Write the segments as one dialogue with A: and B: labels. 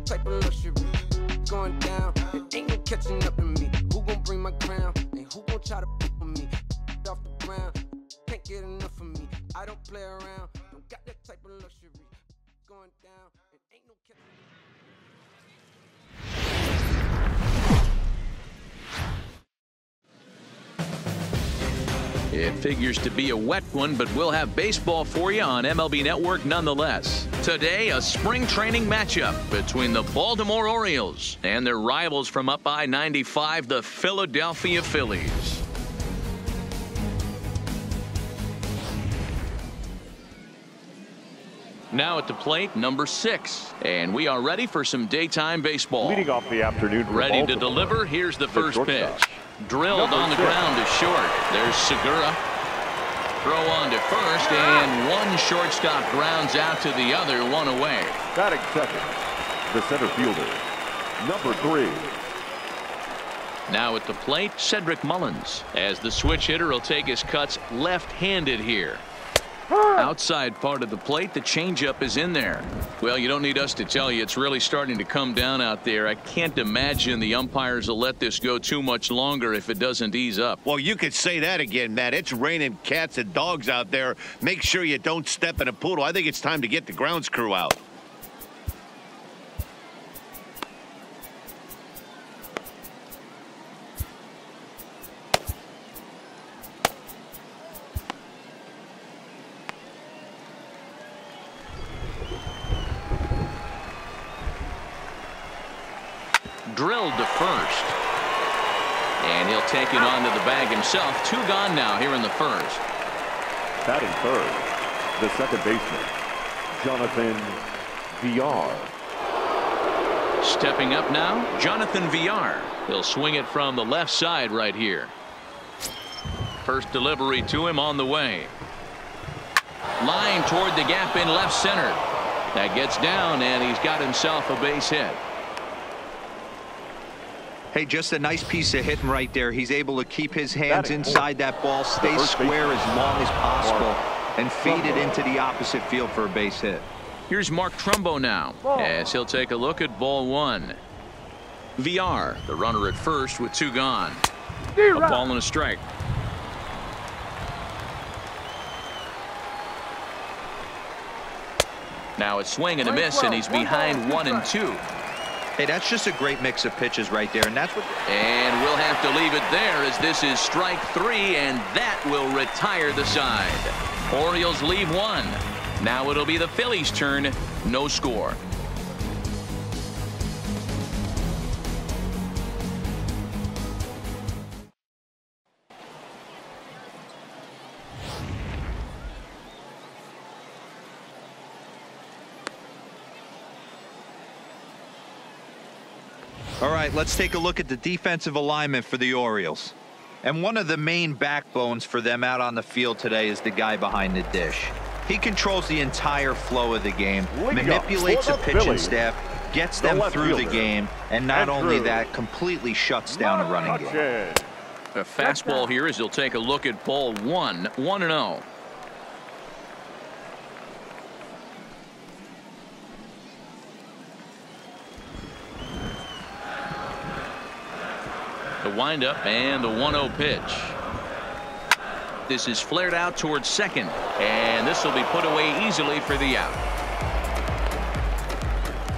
A: type of luxury. Going down, and ain't no catching up to me. Who gon' bring my crown? And who gon' try to pick with me? Off the ground, can't get enough of me. I don't play around, don't got that type of luxury. Going down, and ain't no catching.
B: It figures to be a wet one, but we'll have baseball for you on MLB Network nonetheless. Today, a spring training matchup between the Baltimore Orioles and their rivals from up I-95, the Philadelphia Phillies. Now at the plate, number 6. And we are ready for some daytime baseball.
C: Leading off the afternoon.
B: Ready to deliver. Here's the first pitch. Drilled on the ground to short. There's Segura. Throw on to first, and one shortstop grounds out to the other, one away.
C: Batting second, the center fielder, number 3.
B: Now at the plate, Cedric Mullins, as the switch hitter will take his cuts left-handed here. Outside part of the plate, the changeup is in there. Well, you don't need us to tell you, it's really starting to come down out there. I can't imagine the umpires will let this go too much longer if it doesn't ease up.
D: Well, you could say that again, Matt. It's raining cats and dogs out there. Make sure you don't step in a poodle. I think it's time to get the grounds crew out.
B: Drilled to first. And he'll take it onto the bag himself. 2 gone now here in the first.
C: Batting third, the second baseman, Jonathan Villar.
B: Stepping up now, Jonathan Villar. He'll swing it from the left side right here. First delivery to him on the way. Line toward the gap in left center. That gets down, and he's got himself a base hit.
E: Hey, just a nice piece of hitting right there. He's able to keep his hands inside that ball, stay square as long as possible, and feed it into the opposite field for a base hit.
B: Here's Mark Trumbo now, as he'll take a look at ball 1. Villar, the runner at first with 2 gone. A ball and a strike. Now it's swing and a miss, and he's behind 1 and 2.
E: Hey, that's just a great mix of pitches right there, and that's what.
B: And we'll have to leave it there, as this is strike 3, and that will retire the side. Orioles leave 1. Now it'll be the Phillies' turn. No score.
E: All right, let's take a look at the defensive alignment for the Orioles. And one of the main backbones for them out on the field today is the guy behind the dish. He controls the entire flow of the game, manipulates the pitching staff, gets them through the game, and not only that, completely shuts down a running game.
B: A fastball here as he'll take a look at ball 1, 1-0. The windup and the 1-0 pitch. This is flared out towards second, and this will be put away easily for the out.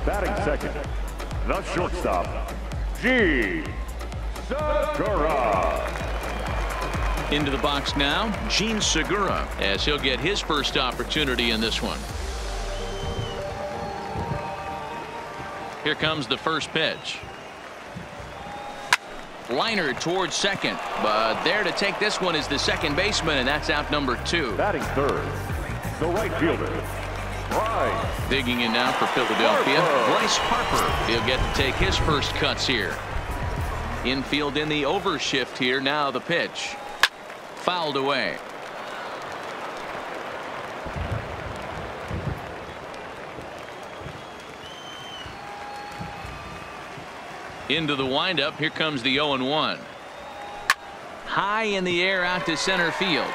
C: Batting second, the shortstop, G. Segura.
B: Into the box now, Gene Segura, as he'll get his first opportunity in this one. Here comes the first pitch. Liner towards second, but there to take this one is the second baseman, and that's out number 2.
C: Batting third, the right fielder, Bryce.
B: Digging in now for Philadelphia, Bryce Harper. He'll get to take his first cuts here. Infield in the overshift here. Now the pitch. Fouled away. Into the windup. Here comes the 0-1. High in the air out to center field.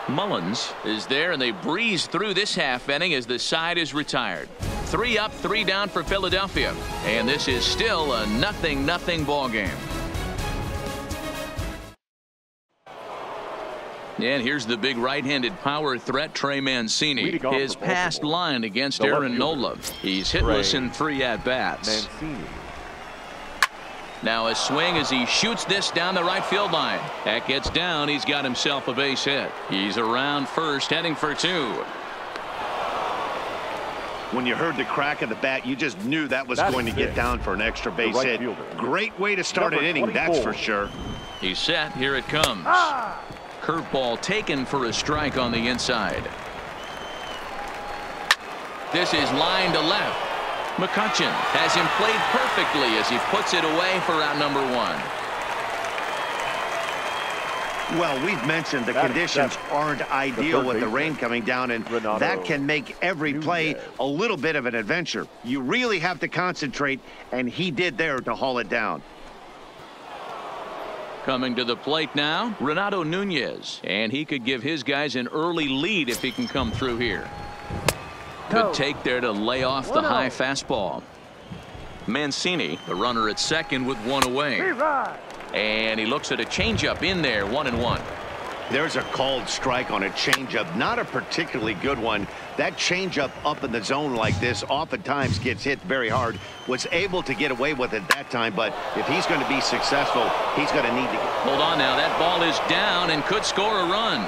B: Mullins is there, and they breeze through this half inning as the side is retired. 3 up, 3 down for Philadelphia, and this is still a 0-0 ball game. And here's the big right-handed power threat, Trey Mancini. His past line against Aaron Nola. He's hitless in 3 at-bats. Now a swing as he shoots this down the right field line. That gets down. He's got himself a base hit. He's around first, heading for 2.
D: When you heard the crack of the bat, you just knew that was going to get down for an extra base hit. Great way to start an inning, that's for sure.
B: He's set. Here it comes. Curveball taken for a strike on the inside. This is line to left. McCutchen has him played perfectly as he puts it away for out number 1.
D: Well, we've mentioned the conditions aren't ideal with the rain coming down, and that can make every play a little bit of an adventure. You really have to concentrate, and he did there to haul it down.
B: Coming to the plate now, Renato Nunez, and he could give his guys an early lead if he can come through here. Good take there to lay off the high fastball. Mancini, the runner at second with 1 away. And he looks at a changeup in there, 1-1.
D: There's a called strike on a changeup, not a particularly good one. That changeup up in the zone like this oftentimes gets hit very hard. Was able to get away with it that time, but if he's going to be successful, he's going to need to.
B: Hold on now, that ball is down and could score a run.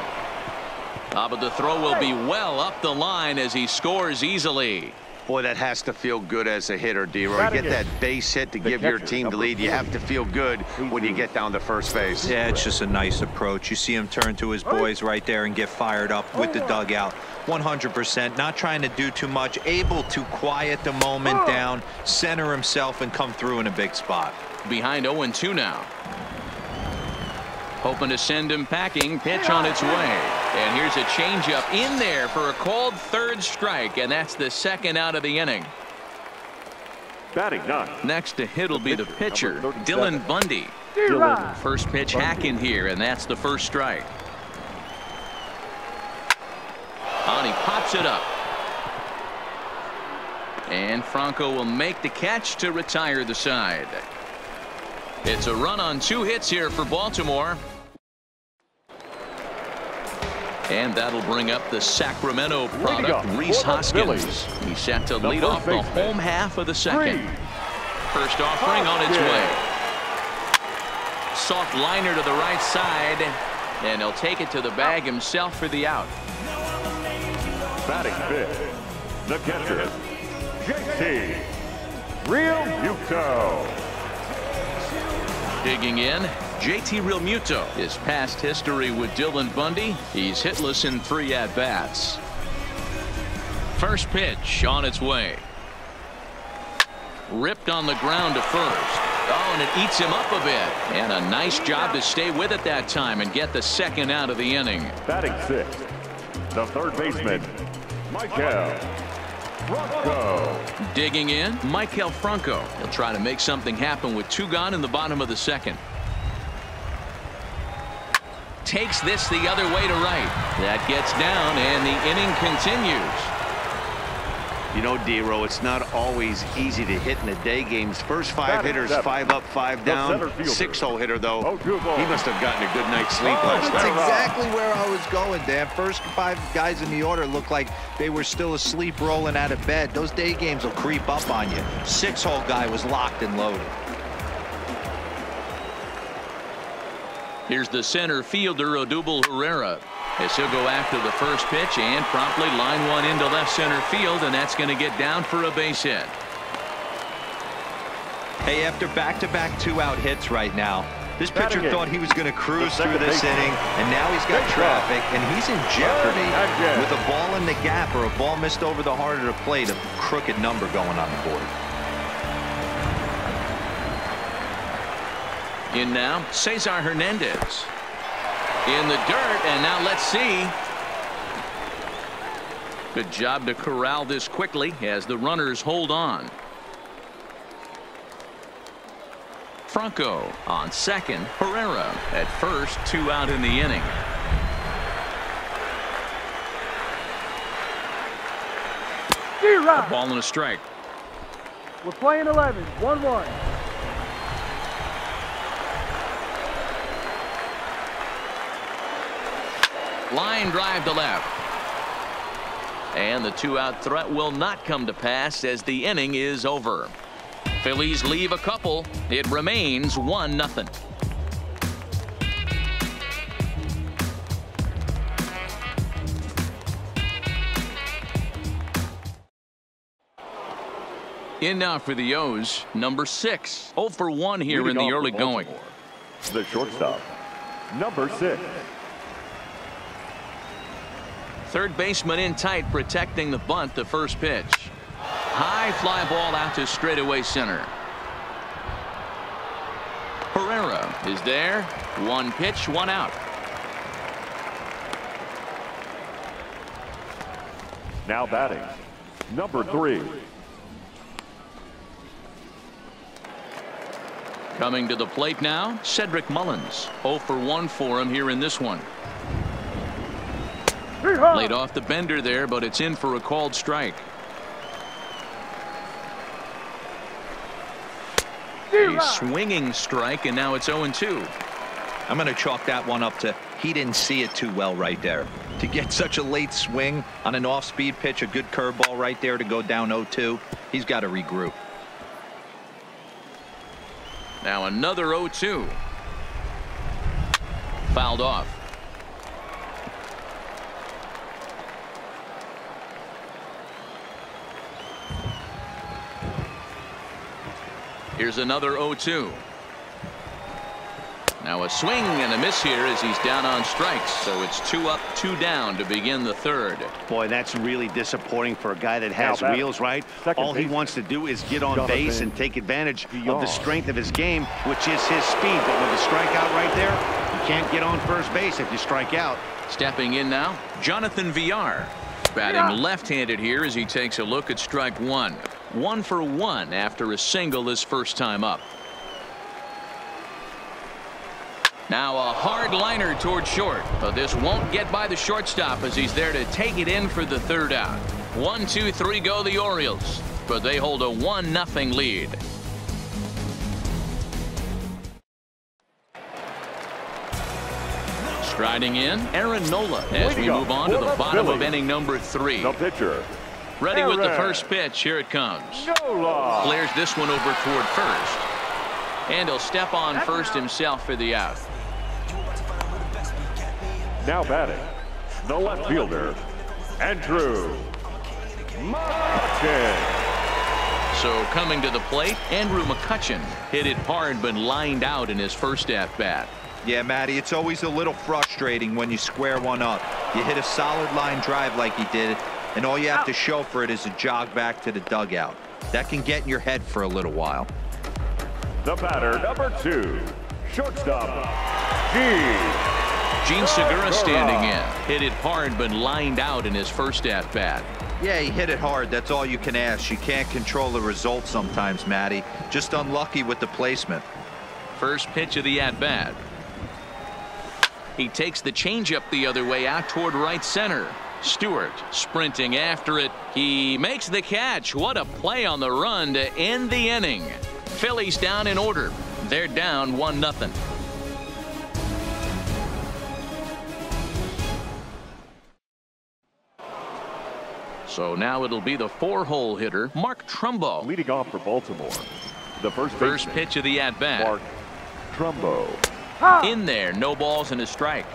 B: But the throw will be well up the line as he scores easily.
D: Boy, that has to feel good as a hitter, D-Roy. Get that base hit to give your team the lead. You have to feel good when you get down to first base.
E: Yeah, it's just a nice approach. You see him turn to his boys right there and get fired up with the dugout. 100%, not trying to do too much, able to quiet the moment down, center himself, and come through in a big spot.
B: Behind 0-2 now. Hoping to send him packing. Pitch on its way. And here's a changeup in there for a called 3rd strike, and that's the 2nd out of the inning.
C: Batting 9.
B: Next to hit will be the pitcher, Dylan Bundy. First pitch hack in here, and that's the 1st strike. And he pops it up. And Franco will make the catch to retire the side. It's a run on 2 hits here for Baltimore. And that'll bring up the Sacramento product, Rhys Hoskins. He's set to lead off the home half of the 2nd. First offering on its way. Soft liner to the right side, and he'll take it to the bag himself for the out.
C: Batting 5th, the catcher, JT Realmuto.
B: Digging in, JT Realmuto. His past history with Dylan Bundy, he's hitless in 3 at-bats. First pitch on its way. Ripped on the ground to first. Oh, and it eats him up a bit. And a nice job to stay with it that time and get the 2nd out of the inning.
C: Batting 6th, the 3rd baseman, Michael Franco.
B: Digging in, Michael Franco. He'll try to make something happen with 2 gone in the bottom of the 2nd. Takes this the other way to right. That gets down, and the inning continues.
D: You know, D-Row, it's not always easy to hit in the day games. First 5 hitters, 5 up, 5 down. 6-hole hitter, though. He must have gotten a good night's sleep last
E: That's
D: night.
E: exactly where I was going, Dan. First 5 guys in the order looked like they were still asleep rolling out of bed. Those day games will creep up on you. 6-hole guy was locked and loaded.
B: Here's the center fielder, Odubel Herrera, as he'll go after the first pitch and promptly line one into left center field, and that's going to get down for a base hit.
E: Hey, after back-to-back 2-out hits right now, this pitcher thought he was going to cruise through this inning, and now he's got traffic, and he's in jeopardy with a ball in the gap or a ball missed over the heart of the plate, a crooked number going on the board.
B: In now, Cesar Hernandez. In the dirt, and now let's see. Good job to corral this quickly as the runners hold on. Franco on second, Herrera at first, 2 out in the inning. A ball and a strike.
F: We're playing 11, 1-1.
B: Line drive to left. And the two-out threat will not come to pass as the inning is over. Phillies leave a couple. It remains 1-0. In now for the O's, number 6. 0 for 1 here in the early going.
C: The shortstop, number 6.
B: Third baseman in tight, protecting the bunt. The first pitch. High fly ball out to straightaway center. Pereira is there. One pitch, one out.
C: Now batting, number 3.
B: Coming to the plate now, Cedric Mullins. 0 for 1 for him here in this one. Laid off the bender there, but it's in for a called strike. A swinging strike, and now it's 0-2.
E: I'm going to chalk that one up to he didn't see it too well right there. To get such a late swing on an off-speed pitch, a good curveball right there to go down 0-2, he's got to regroup.
B: Now another 0-2. Fouled off. Here's another 0-2. Now a swing and a miss here as he's down on strikes. So it's 2 up, 2 down to begin the third.
D: Boy, that's really disappointing for a guy that has wheels, right? All he wants to do is get on base and take advantage of the strength of his game, which is his speed. But with the strikeout right there, you can't get on first base if you strike out.
B: Stepping in now, Jonathan Villar. Batting left-handed here as he takes a look at strike one. 1 for 1 after a single his first time up. Now a hard liner toward short, but this won't get by the shortstop as he's there to take it in for the third out. 1, 2, 3 go the Orioles, but they hold a 1-0 lead. Striding in, Aaron Nola as we move on to the bottom of inning number 3.
C: The pitcher,
B: Ready with the first pitch. Here it comes.
C: Nola.
B: Clears this one over toward first. And he'll step on first himself for the out.
C: Now batting, the left fielder, Andrew McCutchen.
B: So coming to the plate, Andrew McCutchen hit it hard but lined out in his first at-bat.
E: Yeah, Matty, it's always a little frustrating when you square one up. You hit a solid line drive like he did, and all you have to show for it is a jog back to the dugout. That can get in your head for a little while.
C: The batter, number 2, shortstop,
B: Gene Segura standing in. Hit it hard but lined out in his first at-bat.
E: Yeah, he hit it hard. That's all you can ask. You can't control the result sometimes, Matty. Just unlucky with the placement.
B: First pitch of the at-bat. He takes the changeup the other way out toward right center. Stewart sprinting after it. He makes the catch. What a play on the run to end the inning. Phillies down in order. They're down 1-0. So now it'll be the 4-hole hitter, Mark Trumbo.
C: leading off for Baltimore. The first
B: pitch of the at-bat.
C: Mark Trumbo.
B: In there, no balls and a strike.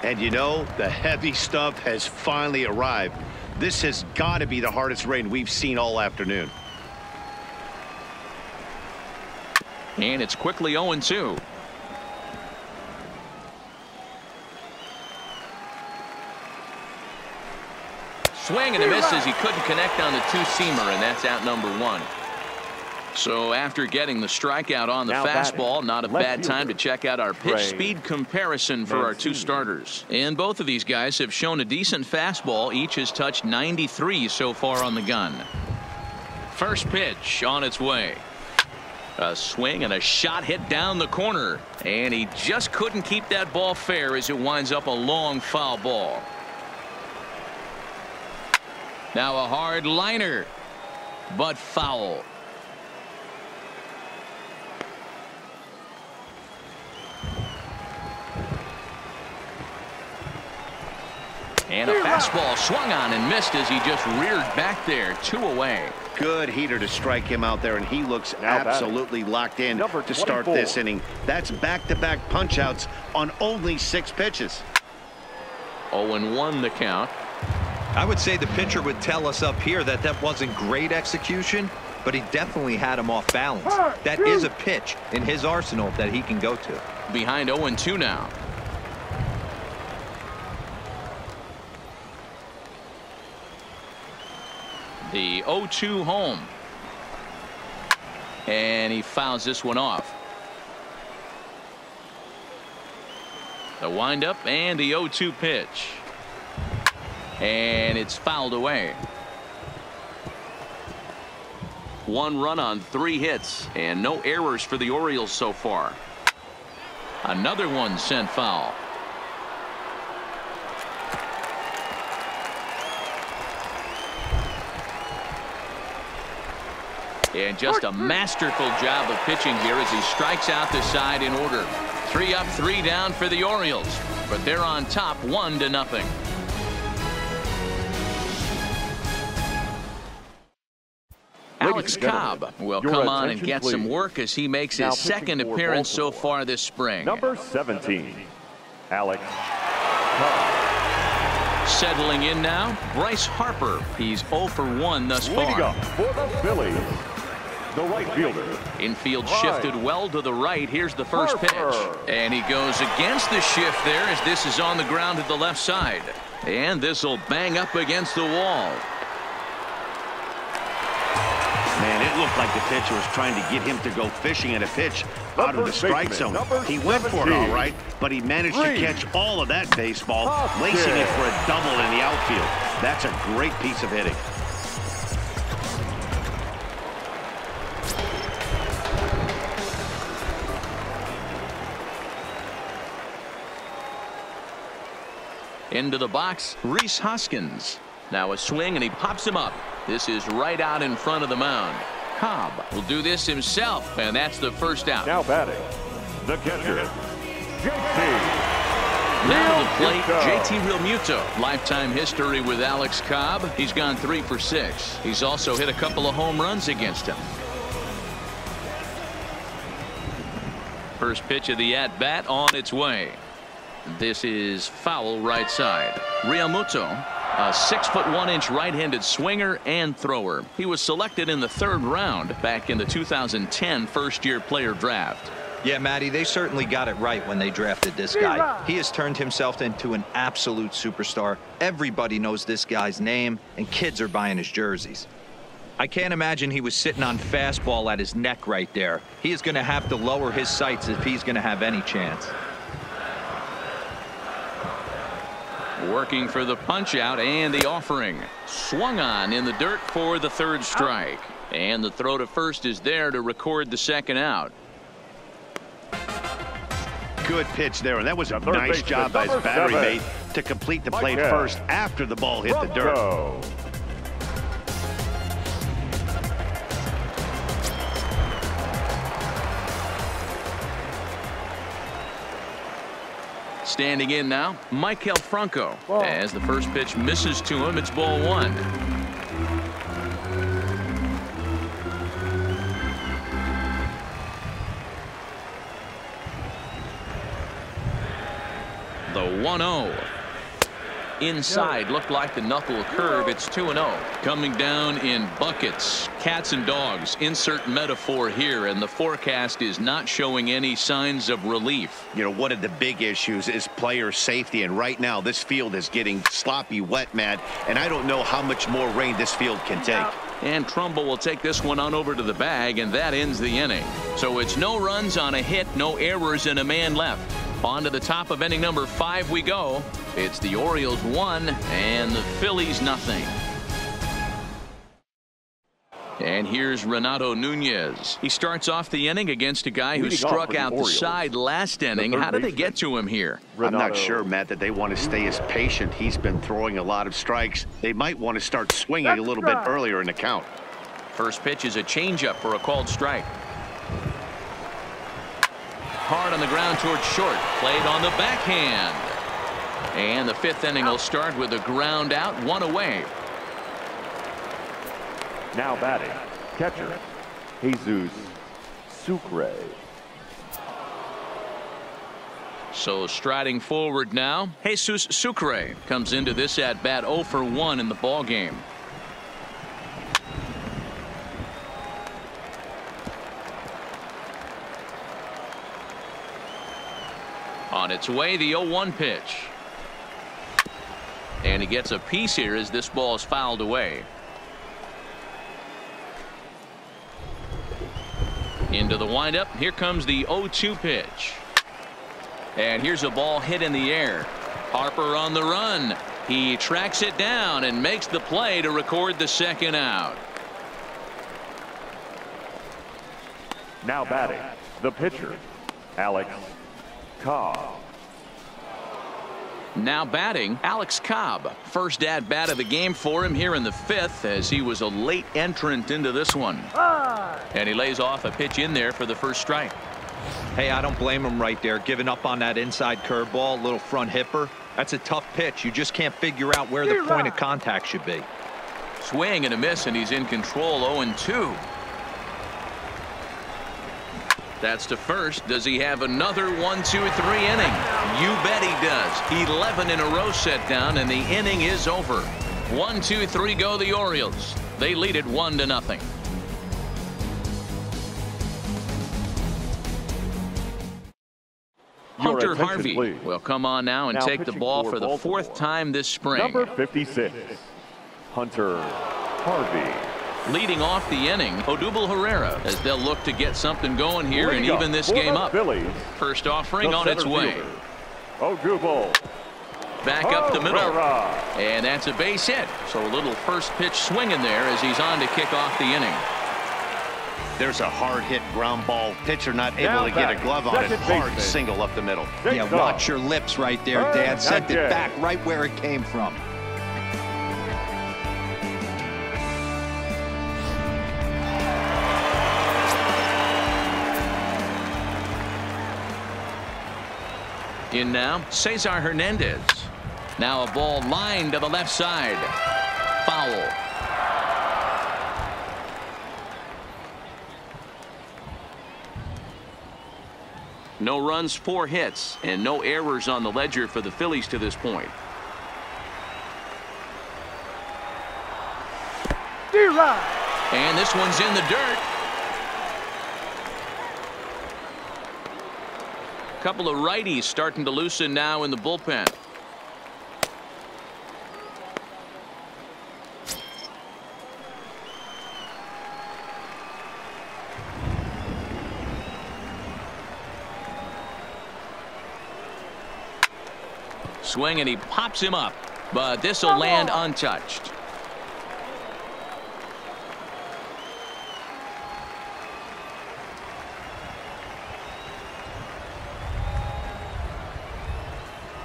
D: And you know, the heavy stuff has finally arrived. This has got to be the hardest rain we've seen all afternoon.
B: And it's quickly 0-2. Swing and a miss as he couldn't connect on the two-seamer, and that's out number 1. So after getting the strikeout on the fastball, not a bad time to check out our pitch speed comparison for our two starters. And both of these guys have shown a decent fastball. Each has touched 93 so far on the gun. First pitch on its way. A swing and a shot hit down the corner. And he just couldn't keep that ball fair as it winds up a long foul ball. Now a hard liner, but foul. And a fastball swung on and missed as he just reared back there. 2 away.
D: Good heater to strike him out there, and he looks absolutely locked in to start this inning. That's back-to-back punch-outs on only 6 pitches.
B: 0-1 the count.
E: I would say the pitcher would tell us up here that that wasn't great execution, but he definitely had him off balance. That is a pitch in his arsenal that he can go to.
B: Behind 0-2 now. The 0-2 home. And he fouls this one off. The windup and the 0-2 pitch. And it's fouled away. 1 run on 3 hits and no errors for the Orioles so far. Another one sent foul. And just a masterful job of pitching here as he strikes out the side in order. 3 up, 3 down for the Orioles, but they're on top 1-0. Alex Cobb will come on and get some work as he makes his second appearance so far this spring.
C: Number 17, Alex Cobb.
B: Settling in now, Bryce Harper. He's 0 for 1 thus far.
C: Leading up for the Phillies, the right fielder.
B: Infield shifted well to the right. Here's the first pitch. And he goes against the shift there as this is on the ground to the left side. And this will bang up against the wall.
D: Man, it looked like the pitcher was trying to get him to go fishing at a pitch out of the strike zone. He went for it all right, but he managed to catch all of that baseball, lacing it for a double in the outfield. That's a great piece of hitting.
B: Into the box, Rhys Hoskins. Now a swing and he pops him up. This is right out in front of the mound. Cobb will do this himself, and that's the first out.
C: Now batting, the catcher, JT.
B: Now to the plate, JT Realmuto. Lifetime history with Alex Cobb. He's gone 3 for 6. He's also hit a couple of home runs against him. First pitch of the at-bat on its way. This is foul right side. Realmuto, a 6'1" right-handed swinger and thrower. He was selected in the 3rd round back in the 2010 first-year player draft.
E: Yeah, Matty, they certainly got it right when they drafted this guy. He has turned himself into an absolute superstar. Everybody knows this guy's name, and kids are buying his jerseys. I can't imagine he was sitting on fastball at his neck right there. He is going to have to lower his sights if he's going to have any chance.
B: Working for the punch out and the offering. Swung on in the dirt for the 3rd strike. And the throw to first is there to record the 2nd out.
D: Good pitch there, and that was a nice job by his battery mate to complete the play first after the ball hit the dirt.
B: Standing in now, Maikel Franco. As the first pitch misses to him, it's ball 1. The 1-0. Inside looked like the knuckle curve. It's 2-0. Coming down in buckets. Cats and dogs. Insert metaphor here, and the forecast is not showing any signs of relief.
D: You know, one of the big issues is player safety, and right now this field is getting sloppy wet, Matt, and I don't know how much more rain this field can take.
B: And Trumbull will take this one on over to the bag, and that ends the inning. So it's no runs on a hit, no errors, and a man left. On to the top of inning number 5 we go. It's the Orioles 1 and the Phillies 0. And here's Renato Nunez. He starts off the inning against a guy who
C: Leading off
B: struck
C: for the
B: out the
C: Orioles,
B: side last inning. How did they get to him here?
D: I'm not
C: Renato.
D: sure, Matt, that they want to stay as patient. He's been throwing a lot of strikes. They might want to start swinging a little bit earlier in the count.
B: First pitch is a changeup for a called strike. Hard on the ground towards short. Played on the backhand. And the fifth inning will start with a ground out, one away.
C: Now batting, catcher, Jesus Sucre.
B: So striding forward now, Jesus Sucre comes into this at bat 0 for 1 in the ball game. On its way, the 0-1 pitch. And he gets a piece here as this ball is fouled away. Into the windup. Here comes the 0-2 pitch. And here's a ball hit in the air. Harper on the run. He tracks it down and makes the play to record the second out.
C: Now batting, the pitcher, Alex Cobb.
B: Now batting, Alex Cobb. First at bat of the game for him here in the fifth, as he was a late entrant into this one. And he lays off a pitch in there for the first strike.
E: Hey, I don't blame him right there, giving up on that inside curveball, little front hipper. That's a tough pitch. You just can't figure out where the point of contact should be.
B: Swing and a miss, and he's in control. 0-2. That's to first. Does he have another 1, 2, 3 inning? You bet he does. 11 in a row set down, and the inning is over. 1, 2, 3 go the Orioles. They lead it 1-0. Hunter Harvey will come on now and take the ball for the fourth time this spring.
C: Number 56, Hunter Harvey.
B: Leading off the inning, Odubel Herrera, as they'll look to get something going here and even this game up.
C: Phillies,
B: first offering on its way.
C: Odubel.
B: Back up the middle. And that's a base hit. So a little first pitch swing in there as he's on to kick off the inning.
D: There's a hard hit ground ball. Pitcher not able to get a glove on it. Hard single up the middle.
E: Yeah, watch your lips right there, Dad. Sent it back right where it came from.
B: In now, Cesar Hernandez. Now a ball lined to the left side. Foul. No runs, 4 hits, and no errors on the ledger for the Phillies to this point. And this one's in the dirt. Couple of righties starting to loosen now in the bullpen. Swing, and he pops him up, but this will land untouched.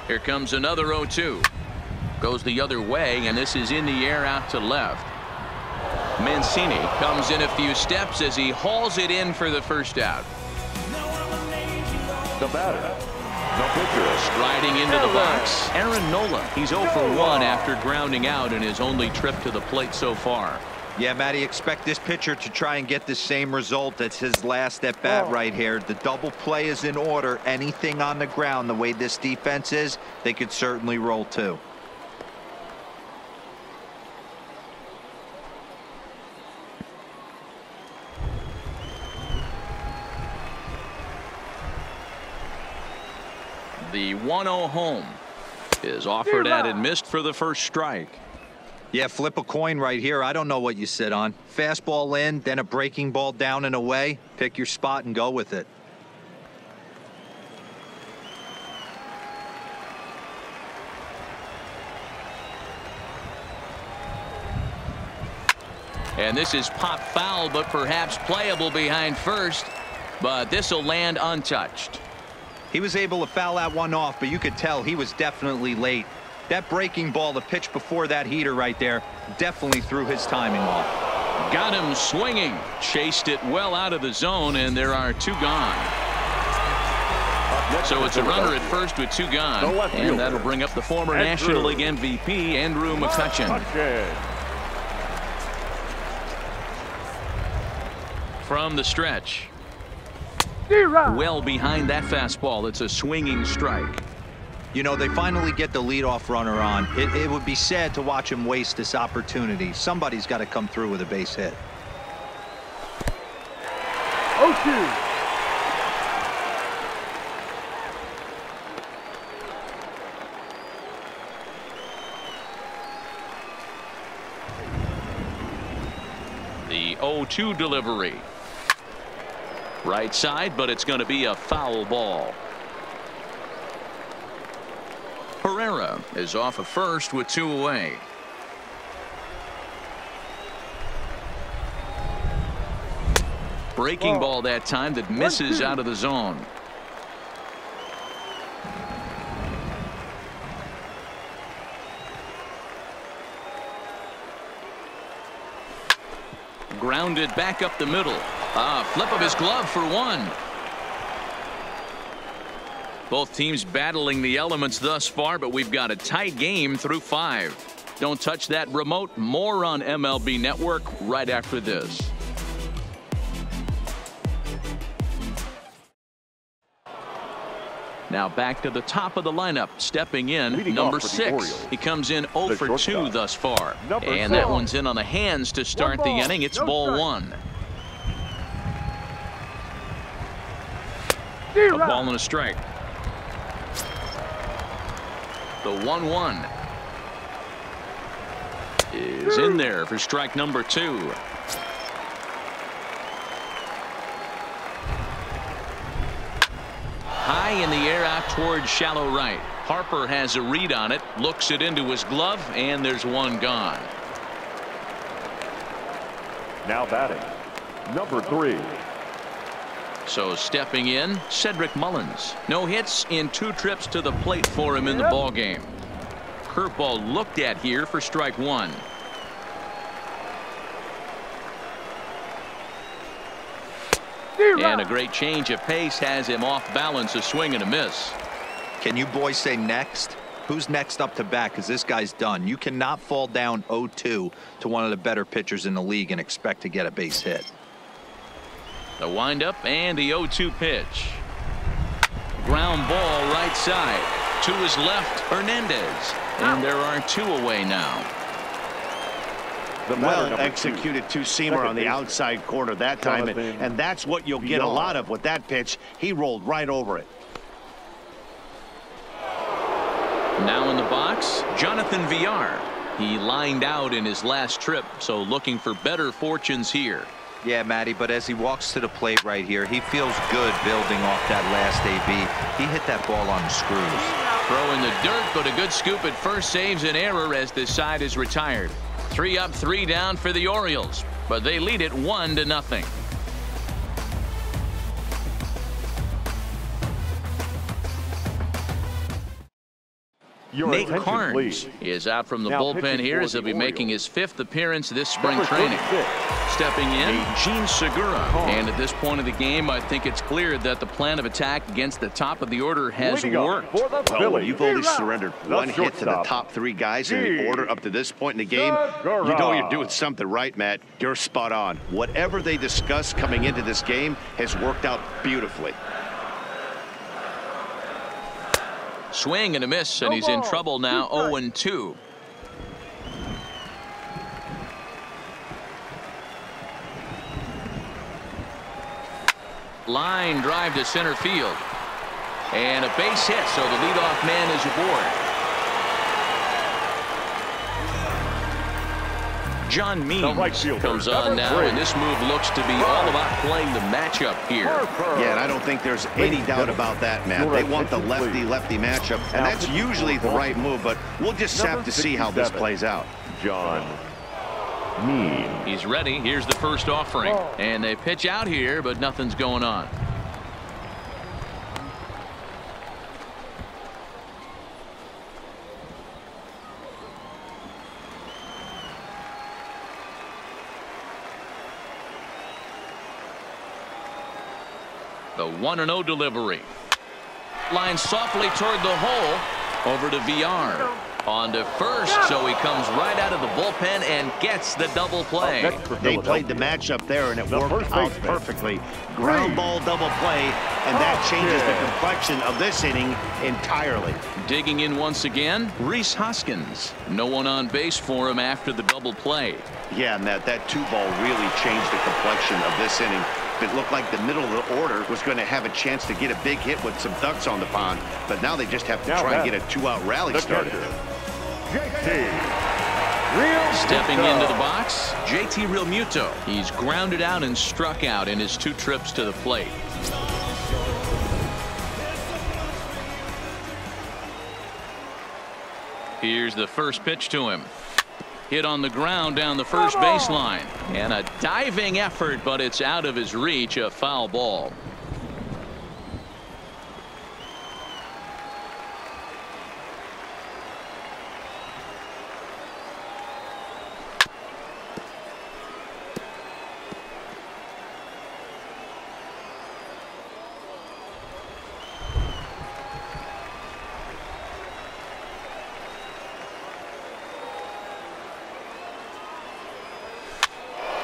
B: Here comes another 0-2. Goes the other way, and this is in the air out to left. Mancini comes in a few steps as he hauls it in for the first out.
C: The batter, the pitcher.
B: Striding into the box, Aaron Nola. He's 0 for 1 after grounding out in his only trip to the plate so far.
E: Yeah, Matty, expect this pitcher to try and get the same result. That's his last at bat right here. The double play is in order. Anything on the ground, the way this defense is, they could certainly roll too.
B: The 1-0 home is offered at and missed for the first strike.
E: Yeah, flip a coin right here. I don't know what you sit on. Fastball in, then a breaking ball down and away. Pick your spot and go with it.
B: And this is pop foul, but perhaps playable behind first. But this will land untouched.
E: He was able to foul that one off, but you could tell he was definitely late. That breaking ball, the pitch before that heater right there, definitely threw his timing off.
B: Got him swinging. Chased it well out of the zone, and there are 2 gone. So it's a runner at first with 2 gone. And that'll bring up the former National League MVP, Andrew McCutchen. From the stretch. Well behind that fastball. It's a swinging strike.
E: You know, they finally get the leadoff runner on. It would be sad to watch him waste this opportunity. Somebody's got to come through with a base hit.
F: 0-2.
B: The 0-2 delivery. Right side, but it's going to be a foul ball. Herrera is off of first with 2 away. Breaking ball that time that misses out of the zone. Grounded back up the middle. Flip of his glove for 1. Both teams battling the elements thus far, but we've got a tight game through 5. Don't touch that remote. More on MLB Network right after this. Now back to the top of the lineup. Stepping in, number 6. He comes in 0 for 2 thus far. And that one's in on the hands to start the inning. It's ball 1. A ball and a strike. The 1-1 is in there for strike number 2. High in the air out towards shallow right. Harper has a read on it, looks it into his glove, and there's 1 gone.
C: Now batting, number 3.
B: So stepping in, Cedric Mullins. No hits in 2 trips to the plate for him in the ball game. Curveball looked at here for strike 1. And a great change of pace has him off balance, a swing and a miss.
E: Can you boys say next? Who's next up to bat? Because this guy's done. You cannot fall down 0-2 to one of the better pitchers in the league and expect to get a base hit.
B: The windup and the 0-2 pitch. Ground ball right side. To his left, Hernandez. And there are 2 away now.
D: Well executed 2-seamer on the outside corner that time. And that's what you'll get a lot of with that pitch. He rolled right over it.
B: Now in the box, Jonathan Villar. He lined out in his last trip, so looking for better fortunes here.
E: Yeah, Matty, but as he walks to the plate right here, he feels good building off that last AB. He hit that ball on the screws.
B: Throw in the dirt, but a good scoop at first saves an error as this side is retired. 3 up, 3 down for the Orioles, but they lead it 1-0. Nate Carnes is out from the bullpen here as he'll be making his 5th appearance this spring training. Stepping in, Gene Segura. And at this point of the game, I think it's clear that the plan of attack against the top of the order has worked.
D: Well, you've only surrendered 1 hit to the top 3 guys in the order up to this point in the game. You know you're doing something right, Matt. You're spot on. Whatever they discussed coming into this game has worked out beautifully.
B: Swing and a miss, and he's in trouble now. 0-2. Line drive to center field. And a base hit, so the leadoff man is aboard. John Means comes on now, and this move looks to be all about playing the matchup here.
D: Yeah, and I don't think there's any doubt about that, Matt. They want the lefty-lefty matchup, and that's usually the right move, but we'll just have to see how this plays out.
C: John Mean.
B: He's ready. Here's the first offering. And they pitch out here, but nothing's going on. The 1-0 delivery. Line softly toward the hole. Over to VR. On to first, so he comes right out of the bullpen and gets the double play.
D: They played the matchup there, and it worked out perfectly. Ground ball double play, and that changes the complexion of this inning entirely.
B: Digging in once again, Rhys Hoskins. No one on base for him after the double play.
D: Yeah, Matt, that 2-ball really changed the complexion of this inning. It looked like the middle of the order was going to have a chance to get a big hit with some ducks on the pond, but now they just have to try and get a 2-out rally started.
B: Stepping into the box, JT Realmuto. He's grounded out and struck out in his 2 trips to the plate. Here's the first pitch to him. Hit on the ground down the first baseline. And a diving effort, but it's out of his reach, a foul ball.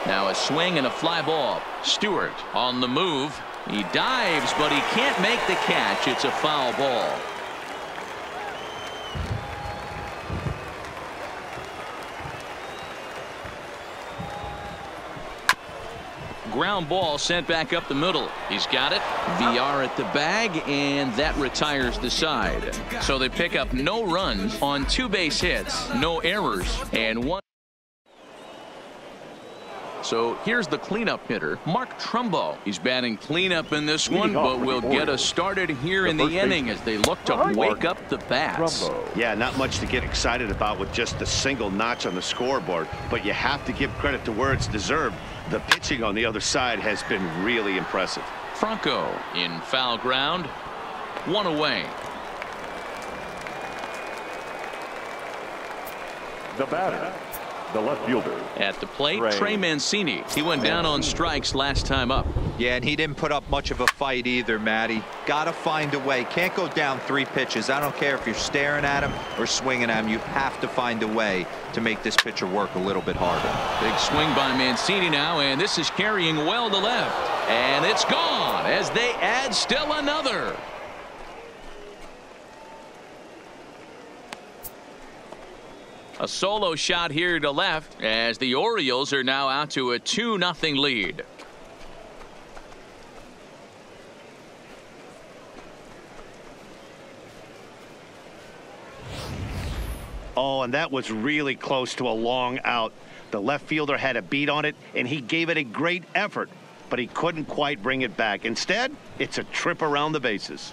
B: Now a swing and a fly ball. Stewart on the move. He dives, but he can't make the catch. It's a foul ball. Ground ball sent back up the middle. He's got it. VR at the bag, and that retires the side. So they pick up no runs on 2 base hits, no errors, and 1. So here's the cleanup hitter, Mark Trumbo. He's batting cleanup in this one, but will get us started here in the inning as they look to wake up the bats.
D: Yeah, not much to get excited about with just the single notch on the scoreboard, but you have to give credit to where it's deserved. The pitching on the other side has been really impressive.
B: Franco in foul ground, 1 away.
C: The batter, the left fielder.
B: At the plate, Trey Mancini. He went down on strikes last time up.
E: Yeah, and he didn't put up much of a fight either, Matty. Gotta find a way. Can't go down 3 pitches. I don't care if you're staring at him or swinging at him. You have to find a way to make this pitcher work a little bit harder.
B: Big swing by Mancini now, and this is carrying well to left. And it's gone as they add still another. A solo shot here to left as the Orioles are now out to a 2-0 lead.
D: Oh, and that was really close to a long out. The left fielder had a beat on it, and he gave it a great effort, but he couldn't quite bring it back. Instead, it's a trip around the bases.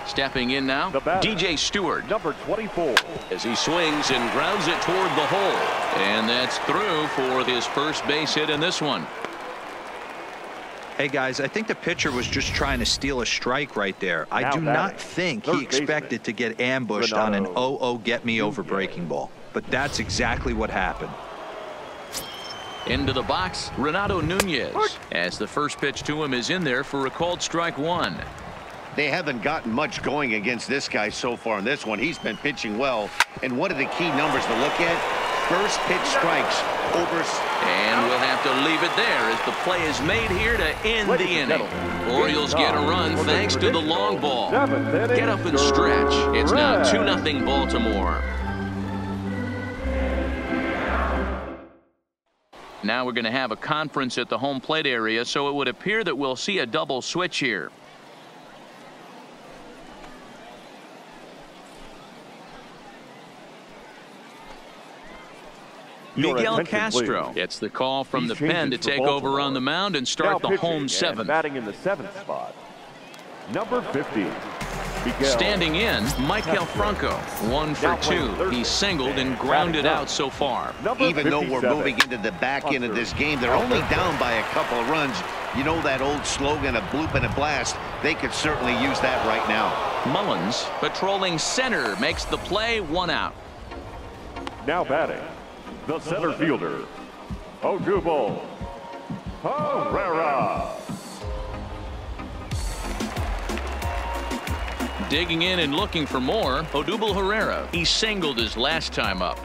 B: Stepping in now, DJ Stewart.
C: Number 24.
B: As he swings and grounds it toward the hole. And that's through for his first base hit in this one.
E: Hey, guys, I think the pitcher was just trying to steal a strike right there. I do not think he expected to get ambushed on an 0-0 get-me-over breaking ball. But that's exactly what happened.
B: Into the box, Renato Nunez. As the first pitch to him is in there for a called strike 1.
D: They haven't gotten much going against this guy so far in this one. He's been pitching well. And what are the key numbers to look at? First pitch strikes over.
B: And we'll have to leave it there as the play is made here to end the inning. Orioles get a run thanks to the long ball. Get up and stretch. It's now 2-0 Baltimore. Now we're going to have a conference at the home plate area, so it would appear that we'll see a double switch here. Miguel Castro gets the call from the pen to take over on the mound and start the home 7th.
C: Batting in the 7th spot, number 50.
B: Standing in, Michael Franco, 1 for 2. He's singled and grounded out so far.
D: Even though we're moving into the back end of this game, they're only down by a couple of runs. You know that old slogan, a bloop and a blast. They could certainly use that right now.
B: Mullins, patrolling center, makes the play, 1 out.
C: Now batting, the center fielder, Odubel Herrera.
B: Digging in and looking for more, Odubel Herrera. He singled his last time up.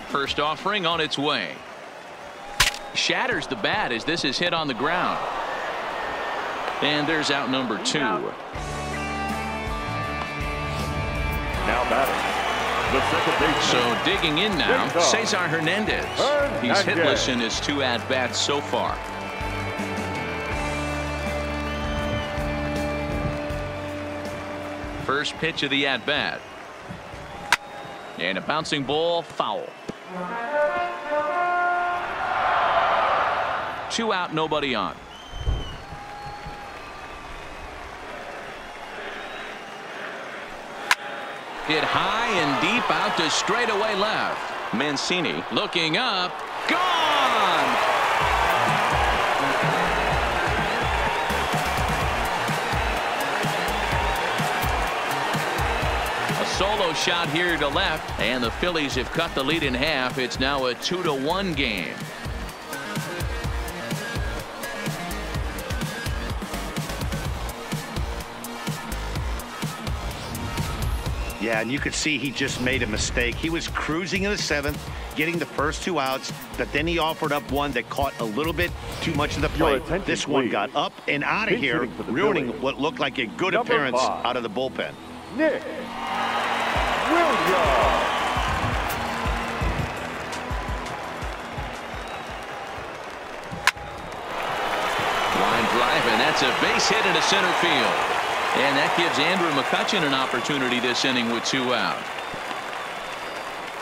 B: First offering on its way. Shatters the bat as this is hit on the ground. And there's out number 2.
C: Now batting, the second baseman.
B: So digging in now, Cesar Hernandez. He's hitless in his 2 at-bats so far. First pitch of the at-bat. And a bouncing ball, foul. 2 out, nobody on. Hit high and deep out to straightaway left. Mancini looking up. Gone! A solo shot here to left, and the Phillies have cut the lead in half. It's now a 2-1 game.
D: Yeah, and you could see he just made a mistake. He was cruising in the 7th, getting the first 2 outs, but then he offered up one that caught a little bit too much of the plate. This one got up and out of here, ruining what looked like a good appearance out of the bullpen.
C: Nick Williams.
B: Line drive, and that's a base hit into center field. And that gives Andrew McCutchen an opportunity this inning with 2 out.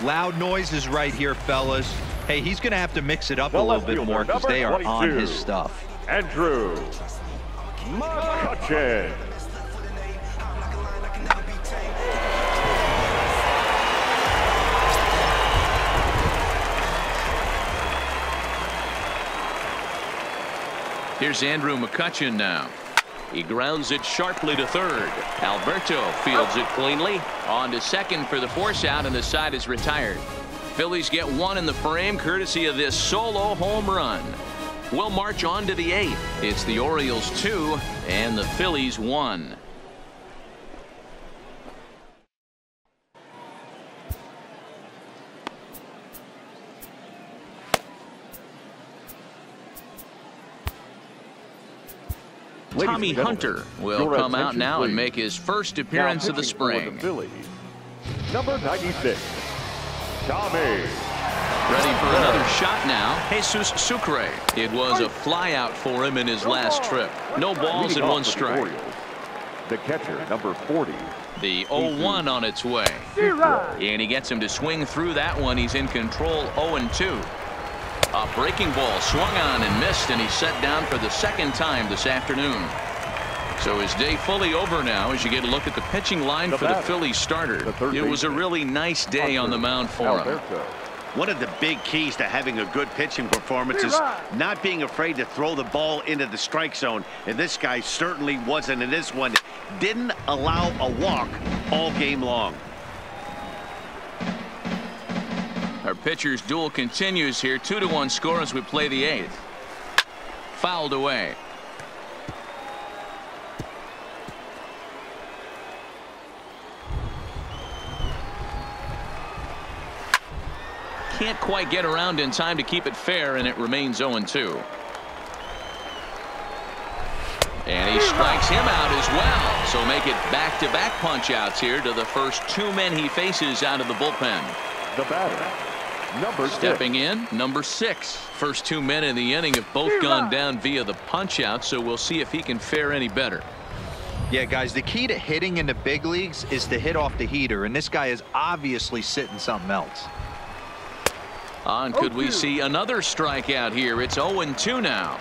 E: Loud noises right here, fellas. Hey, he's going to have to mix it up a little bit more because they are on his stuff.
C: Andrew McCutchen.
B: Here's Andrew McCutchen now. He grounds it sharply to third. Alberto fields it cleanly. On to second for the force out, and the side is retired. Phillies get 1 in the frame courtesy of this solo home run. We'll march on to the 8th. It's the Orioles 2 and the Phillies 1. Tommy Hunter will come out now and make his first appearance of the spring.
C: Number 96, Tommy.
B: Ready for another shot now. Jesus Sucre. It was a fly out for him in his last trip. No balls and 1 strike.
C: The catcher, number 40.
B: The 0-1 on its way. And he gets him to swing through that one. He's in control, 0-2. A breaking ball swung on and missed, and he's set down for the 2nd time this afternoon. So his day fully over now as you get a look at the pitching line for the Phillies starter. It was a really nice day on the mound for him.
D: One of the big keys to having a good pitching performance is not being afraid to throw the ball into the strike zone. And this guy certainly wasn't in this one. Didn't allow a walk all game long.
B: Our pitcher's duel continues here. 2-1 score as we play the 8th. Fouled away. Can't quite get around in time to keep it fair, and it remains 0-2. And he strikes him out as well. So make it back-to-back punch-outs here to the first 2 men he faces out of the bullpen.
C: The batter, number 6.
B: Stepping in, number 6. First 2 men in the inning have both gone down via the punch-out, so we'll see if he can fare any better.
E: Yeah, guys, the key to hitting in the big leagues is to hit off the heater, and this guy is obviously sitting something else.
B: And could we see another strikeout here? It's 0-2 now.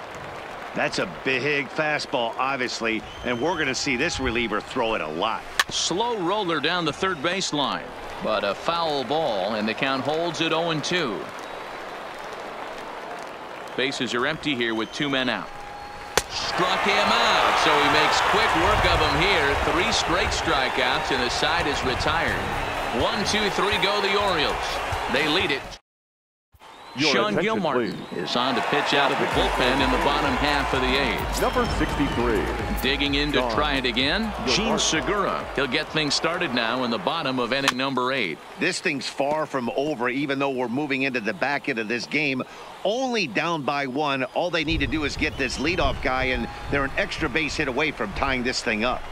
D: That's a big fastball, obviously, and we're going to see this reliever throw it a lot.
B: Slow roller down the third baseline, but a foul ball, and the count holds at 0-2. Bases are empty here with 2 men out. Struck him out, so he makes quick work of him here. 3 straight strikeouts, and the side is retired. 1, 2, 3 go the Orioles. They lead it. Sean Gilmartin is on to pitch out of the bullpen in the bottom half of the 8th.
C: Number 63.
B: Digging in to try it again, Gene Segura. He'll get things started now in the bottom of inning number 8.
D: This thing's far from over, even though we're moving into the back end of this game. Only down by 1. All they need to do is get this leadoff guy, and they're an extra base hit away from tying this thing up.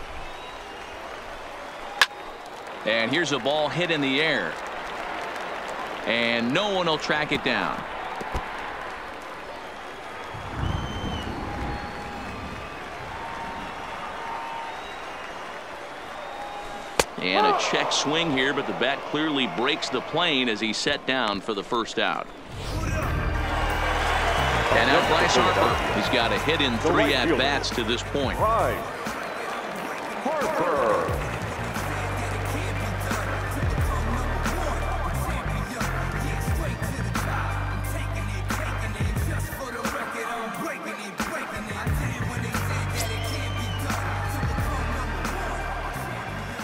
B: And here's a ball hit in the air. And no one will track it down. And a check swing here, but the bat clearly breaks the plane as he's set down for the first out. And now Bryce Harper. He's got a hit in 3 at-bats to this point.
C: Bryce Harper.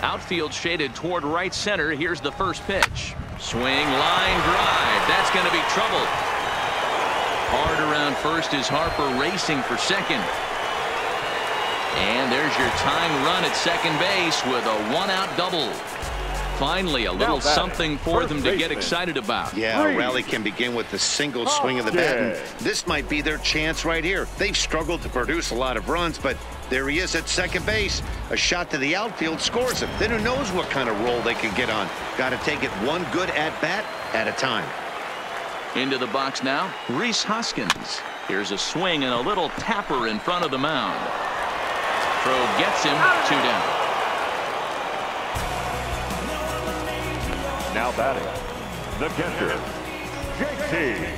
B: Outfield shaded toward right center. Here's the first pitch. Swing, line drive. That's going to be trouble. Hard around first is Harper racing for second. And there's your tying run at second base with a 1-out double. Finally, a little something for them to get excited about.
D: Yeah, a rally can begin with the single swing of the bat. And this might be their chance right here. They've struggled to produce a lot of runs, but there he is at second base. A shot to the outfield scores him. Then who knows what kind of roll they can get on. Got to take it one good at-bat at a time.
B: Into the box now, Rhys Hoskins. Here's a swing and a little tapper in front of the mound. Throw gets him 2 down.
C: Now batting, the catcher, JT.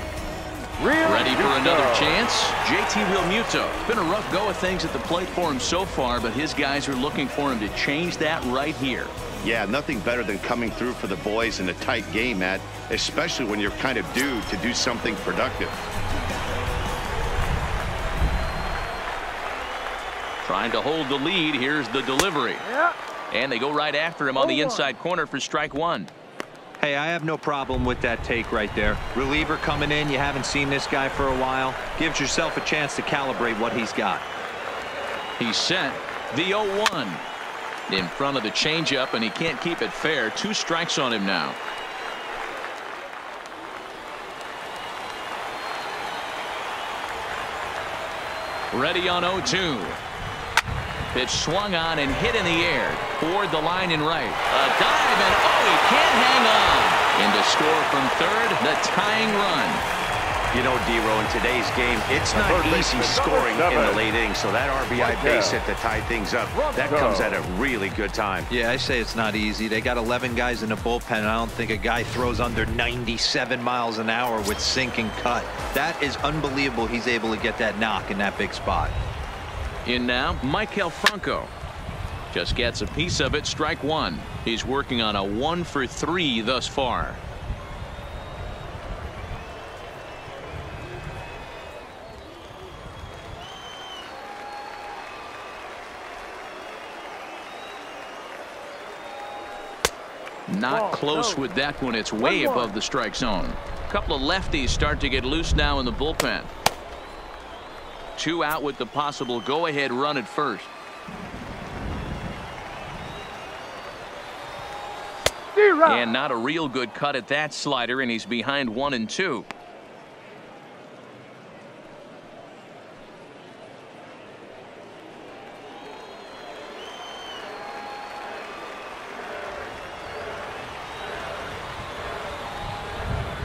B: Ready for another chance? JT Realmuto. It's been a rough go of things at the plate for him so far, but his guys are looking for him to change that right here.
D: Yeah, nothing better than coming through for the boys in a tight game, Matt, especially when you're kind of due to do something productive.
B: Trying to hold the lead. Here's the delivery. And they go right after him on the inside corner for strike 1.
E: Hey, I have no problem with that take right there. Reliever coming in. You haven't seen this guy for a while. Gives yourself a chance to calibrate what he's got.
B: He's set. The 0-1 in front of the changeup, and he can't keep it fair. 2 strikes on him now. Ready on 0-2. Pitch swung on and hit in the air toward the line and right. A dive, and he can't hang on. And to score from third, the tying run.
D: You know, D-Row, in today's game, it's not easy scoring in the late innings, so that RBI base hit to tie things up, that comes at a really good time.
E: Yeah, I say it's not easy. They got 11 guys in the bullpen, and I don't think a guy throws under 97 miles an hour with sink and cut. That is unbelievable he's able to get that knock in that big spot.
B: In now, Michael Franco. Just gets a piece of it, strike 1. He's working on a 1 for 3 thus far. Not close with that one. It's way above the strike zone. A couple of lefties start to get loose now in the bullpen. 2 out with the possible go-ahead run at first. And not a real good cut at that slider, and he's behind 1-2.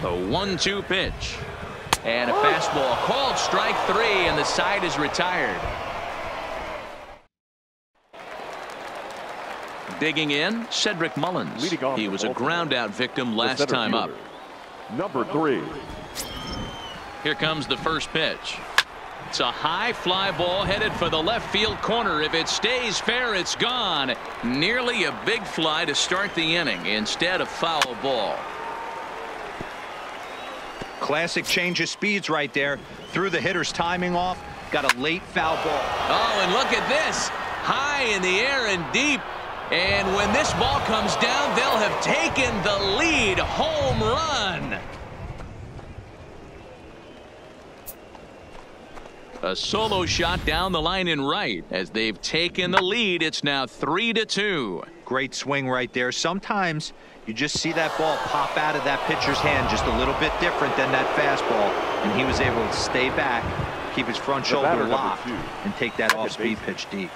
B: The 1-2 pitch. And a fastball called strike 3, and the side is retired. Digging in, Cedric Mullins. He was a ground out victim last time up.
C: Number 3.
B: Here comes the first pitch. It's a high fly ball headed for the left field corner. If it stays fair, it's gone. Nearly a big fly to start the inning instead of foul ball.
E: Classic change of speeds right there. Threw the hitter's timing off. Got a late foul ball.
B: Oh, and look at this. High in the air and deep. And when this ball comes down, they'll have taken the lead. Home run. A solo shot down the line in right. As they've taken the lead, it's now 3-2.
E: Great swing right there. Sometimes you just see that ball pop out of that pitcher's hand just a little bit different than that fastball. And he was able to stay back, keep his front shoulder locked, and take that off-speed pitch deep.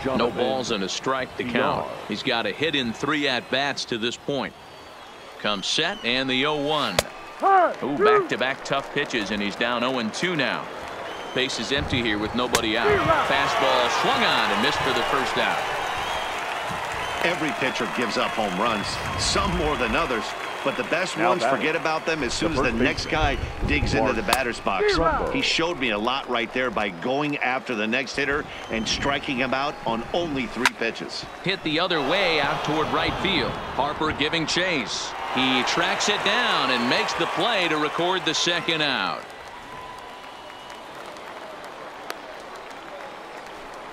B: No balls and a strike to count. He's got a hit in 3 at-bats to this point. Comes set and the 0-1. Ooh, back-to-back tough pitches, and he's down 0-2 now. Base is empty here with nobody out. Fastball swung on and missed for the first out.
D: Every pitcher gives up home runs, some more than others, but the best ones forget about them as soon as the next guy digs into the batter's box. He showed me a lot right there by going after the next hitter and striking him out on only 3 pitches.
B: Hit the other way out toward right field. Harper giving chase. He tracks it down and makes the play to record the second out.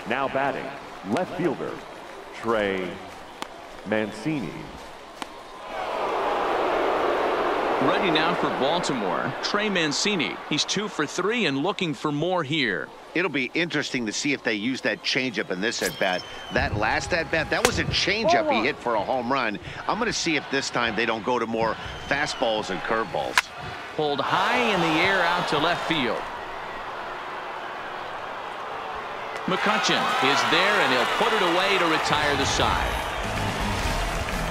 C: Now batting, left fielder, Trey Mancini.
B: Ready now for Baltimore, Trey Mancini. He's 2 for 3 and looking for more here.
D: It'll be interesting to see if they use that changeup in this at-bat. That last at-bat, that was a changeup he hit for a home run. I'm going to see if this time they don't go to more fastballs and curveballs.
B: Pulled high in the air out to left field. McCutchen is there, and he'll put it away to retire the side.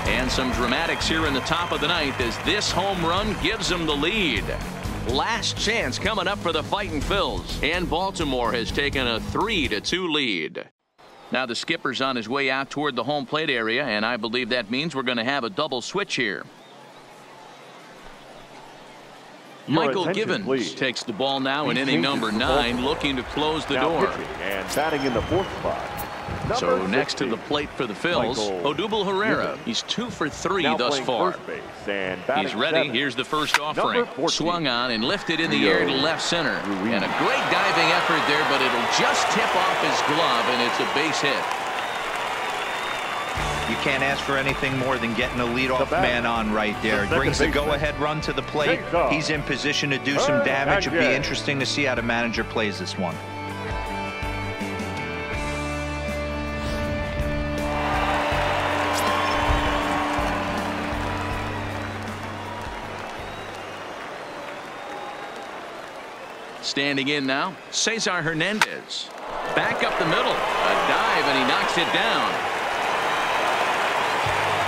B: And some dramatics here in the top of the 9th as this home run gives them the lead. Last chance coming up for the Fightin' Phils, and Baltimore has taken a 3-2 lead. Now the skipper's on his way out toward the home plate area, and I believe that means we're going to have a double switch here. Michael Givens takes the ball now in inning number 9, looking to close the door.
C: And batting in the 4th spot.
B: So next to the plate for the Phils, Odubel Herrera. He's 2 for 3 thus far. He's ready. Here's the first offering. Swung on and lifted in the air to left center. And a great diving effort there, but it'll just tip off his glove, and it's a base hit.
E: You can't ask for anything more than getting a leadoff man on right there. Brings the go-ahead run to the plate. He's in position to do some damage. It'll be interesting to see how the manager plays this one.
B: Standing in now, Cesar Hernandez. Back up the middle. A dive, and he knocks it down.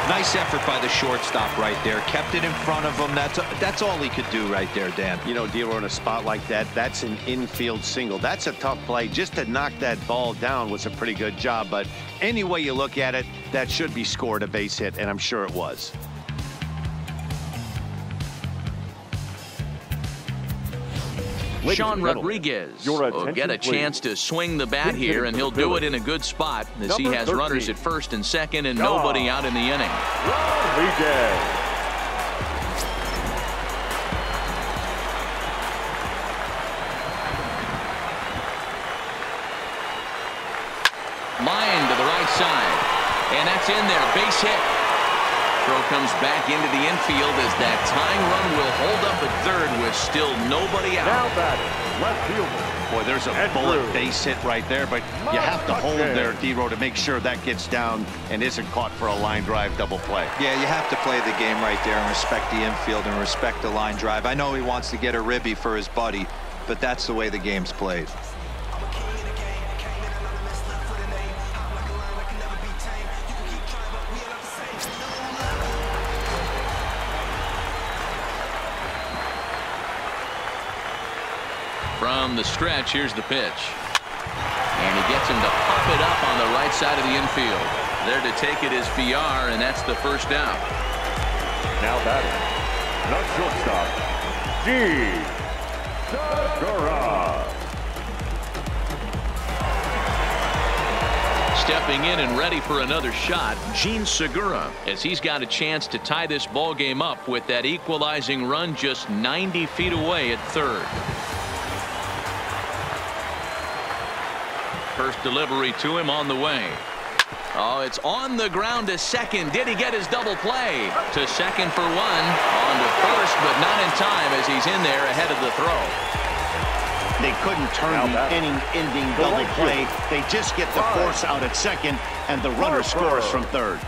E: Nice effort by the shortstop right there. Kept it in front of him. That's all he could do right there, Dan.
D: You know, D'Lo, in a spot like that, that's an infield single. That's a tough play. Just to knock that ball down was a pretty good job. But any way you look at it, that should be scored a base hit, and I'm sure it was.
B: Sean Rodriguez will get a chance to swing the bat here, and he'll do it in a good spot as he has runners at first and second and nobody out in the inning.
C: Rodriguez.
B: Line to the right side, and that's in there. Base hit. Throw comes back into the infield as that tying run will hold up at third with still nobody out.
C: Now batting, left fielder.
D: Boy, there's a bullet base hit right there, but you have to hold there, D'Lo, to make sure that gets down and isn't caught for a line drive double play.
E: Yeah, you have to play the game right there and respect the infield and respect the line drive. I know he wants to get a ribby for his buddy, but that's the way the game's played.
B: From the stretch, here's the pitch. And he gets him to pop it up on the right side of the infield. There to take it is VR, and that's the first out.
C: Now batting, The shortstop, Segura.
B: Stepping in and ready for another shot, Gene Segura, as he's got a chance to tie this ball game up with that equalizing run just 90 feet away at third. First delivery to him on the way. Oh, it's on the ground to second. Did he get his double play? To second for one. On to first, but not in time as he's in there ahead of the throw.
D: They couldn't turn the inning-ending double play. They just get the force out at second, and the runner scores from third.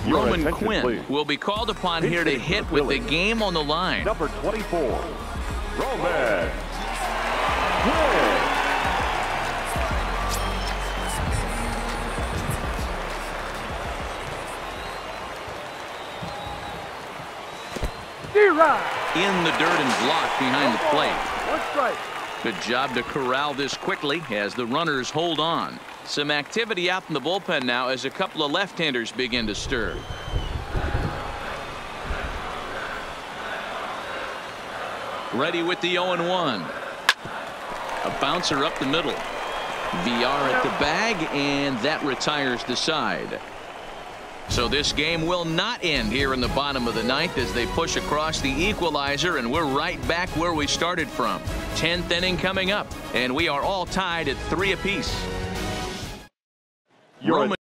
B: Roman Quinn will be called upon here to hit with the game on the line.
C: Number 24, Roman Quinn.
B: In the dirt and blocked behind the plate.
F: One strike.
B: Good job to corral this quickly as the runners hold on. Some activity out in the bullpen now as a couple of left-handers begin to stir. Ready with the 0-1. A bouncer up the middle. VR at the bag, and that retires the side. So this game will not end here in the bottom of the ninth as they push across the equalizer, and we're right back where we started from. 10th inning coming up, and we are all tied at 3 apiece.
C: Roman